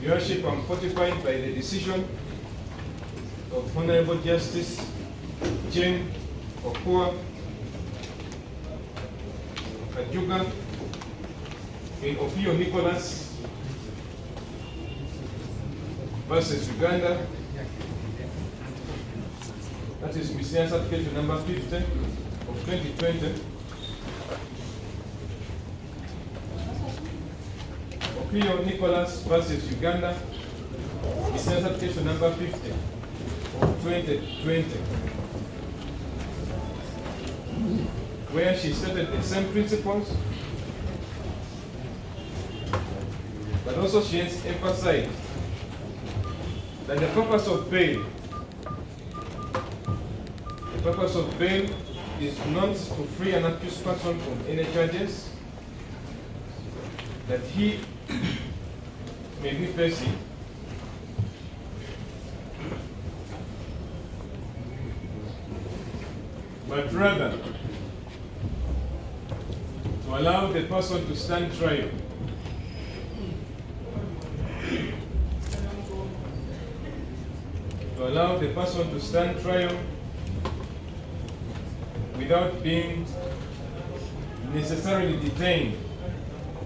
Your Worship, I'm fortified by the decision of Honorable Justice Jane Okua Kajuga in Opio Nicholas versus Uganda. That is miscellaneous application number 50 of 2020. Opio Nicholas versus Uganda, miscellaneous application number 50 of 2020, where she stated the same principles, but also she has emphasized that the purpose of bail is not to free an accused person from any charges that he may be facing, but rather to allow the person to stand trial. To allow the person to stand trial without being necessarily detained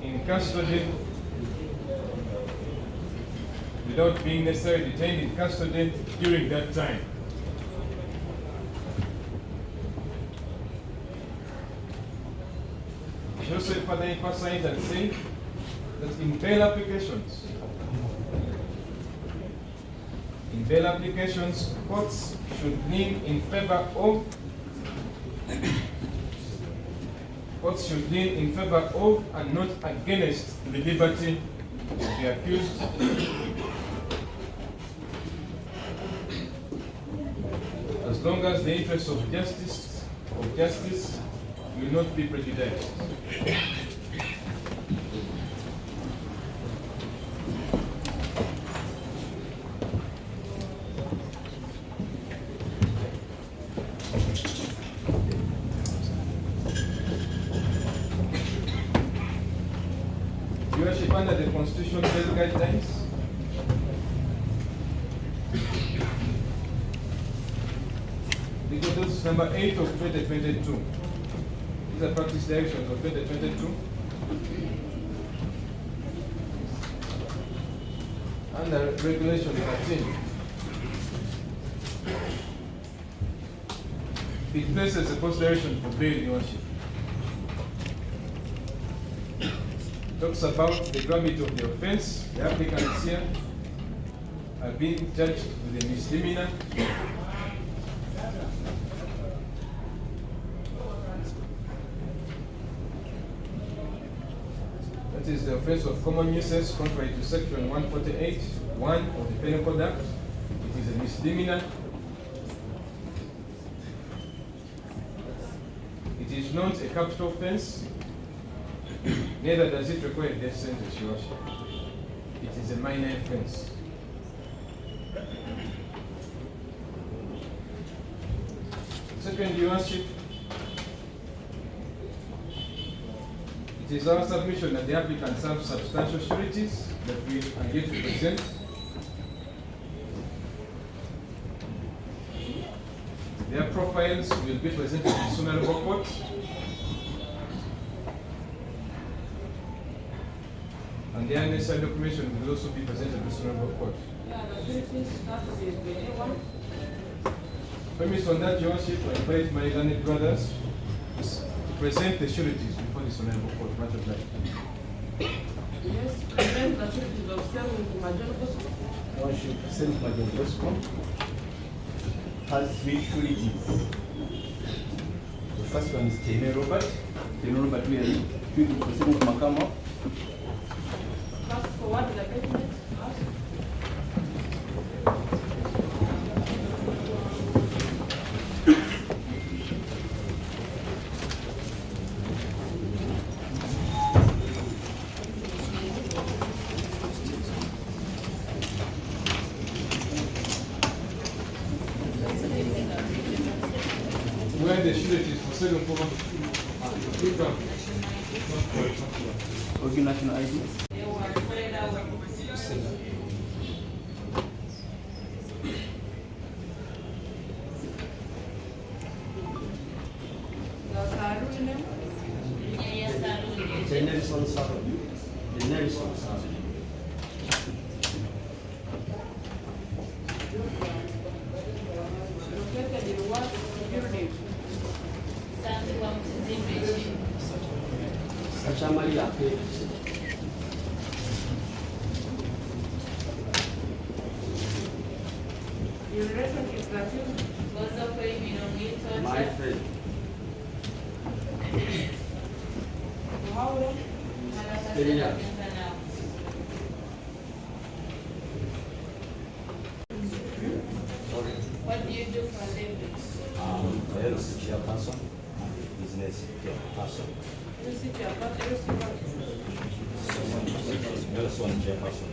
in custody, during that time. She also further emphasized and said that in bail applications, courts should lean in favor of and not against the liberty of the accused, as long as the interests of justice will not be prejudiced. Your Worship, under the constitutional-based guidelines, this is number 8 of 2022. These are practice directions of 2022. Under regulation 13, it places a consideration for bail, Your Worship. Talks about the gravity of the offense. The applicants here are being charged with a misdemeanor. That is the offense of common nuisance contrary to section 148(1) of the Penal Code Act. It is a misdemeanor. It is not a capital offense. Neither does it require a death sentence, Your Worship. It is a minor offense. Second, Your Worship, it is our submission that the applicants have substantial sureties that we are here to present. Their profiles will be presented in the Honorable Court. And the necessary documentation will also be presented to the Honorable Court. Premise on that, Your Worship, I invite my learned brothers to present the sureties before the Honorable Court. Much obliged. Yes, present the sureties of Major Bosco. Your Worship, Saint Major Bosco has 3 sureties. The first one is Tene Robert. Tene Robert, we are doing the second Makama. For what is the payment? Where the sureties for second form National ID. taratibu. Kwanza kwa hivi inamuita My friend. Muhaula. Kenya. What do you do for a living? Health chairperson and business chairperson. Hiyo si chapati, hiyo si chapati. Health one chairperson.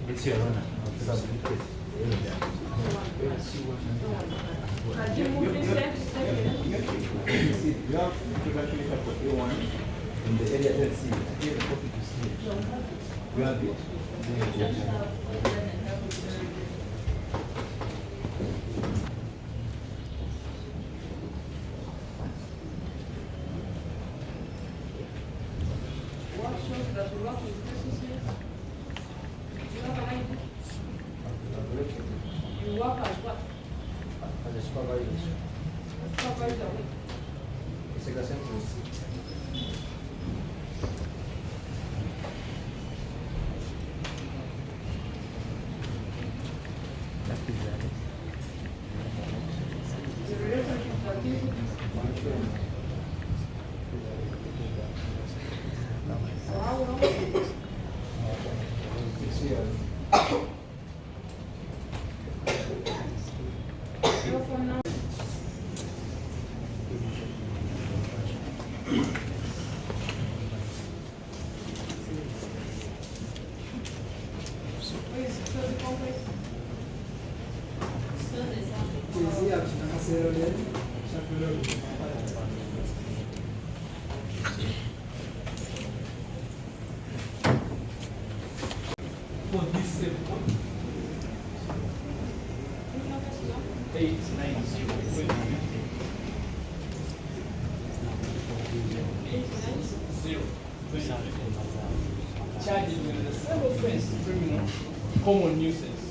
It's your honor. You have congratulations for A1 in the area LC. I gave a copy to Steve. You have it. What shows that we work with businesses? Do you have an idea? You work as what? As a supervisor. Supervisor. It's a sentence. The relationship that is for how long? 6 years. Your phone number? Please, fill the complex. For this report, 890. Charges with the same offense, criminal, common nuisance.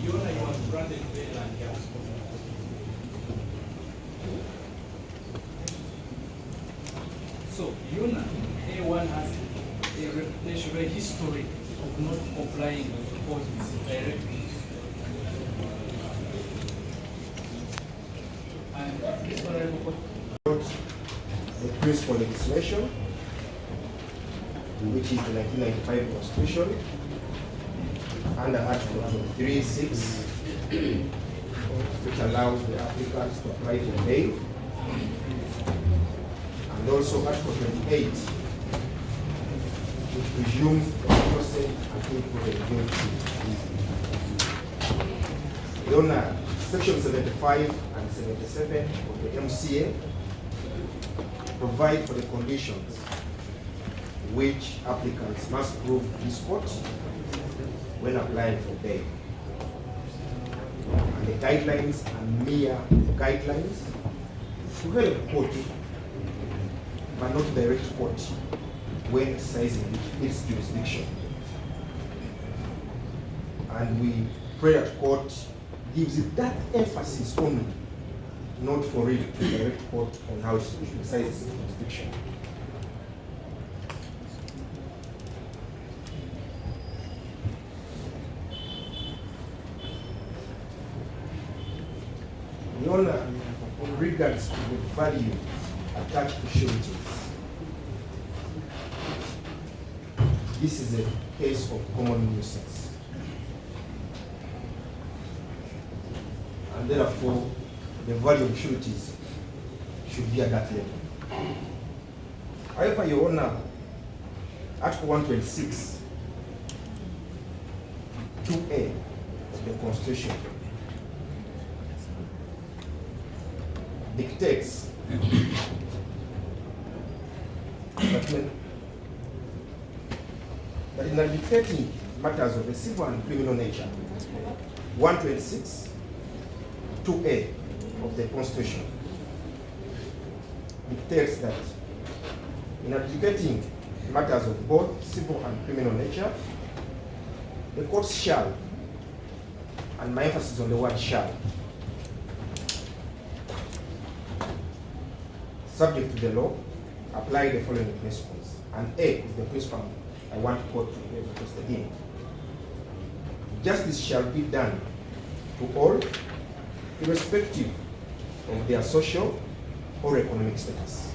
You know you was granted bail and he was so Yuna, A1 has a reputation, a history of not complying with the court's directives. And this honorable the principal legislation, which is the 1995 Constitution, under Article 23(6), which allows the applicants to apply for bail, and also Article 28, which presumes the innocent until proven guilty. Section 75 and 77 of the MCA provide for the conditions which applicants must prove to this court when applying for bail. And the guidelines are mere guidelines to help court, but not direct court when exercising its jurisdiction. And we pray that court gives it that emphasis only, not for it to direct court on how it exercises its jurisdiction. Your Honor, in regards to the value attached to sureties, this is a case of common nuisance. And therefore, the value of sureties should be at that level. However, Your Honor, Article 126, 2A of the Constitution dictates that in adjudicating matters of a civil and criminal nature, 126, 2A of the Constitution dictates that in adjudicating matters of both civil and criminal nature, the courts shall, and my emphasis on the word shall, subject to the law, apply the following principles. And A is the principle I want to quote to be interested in. Justice shall be done to all, irrespective of their social or economic status.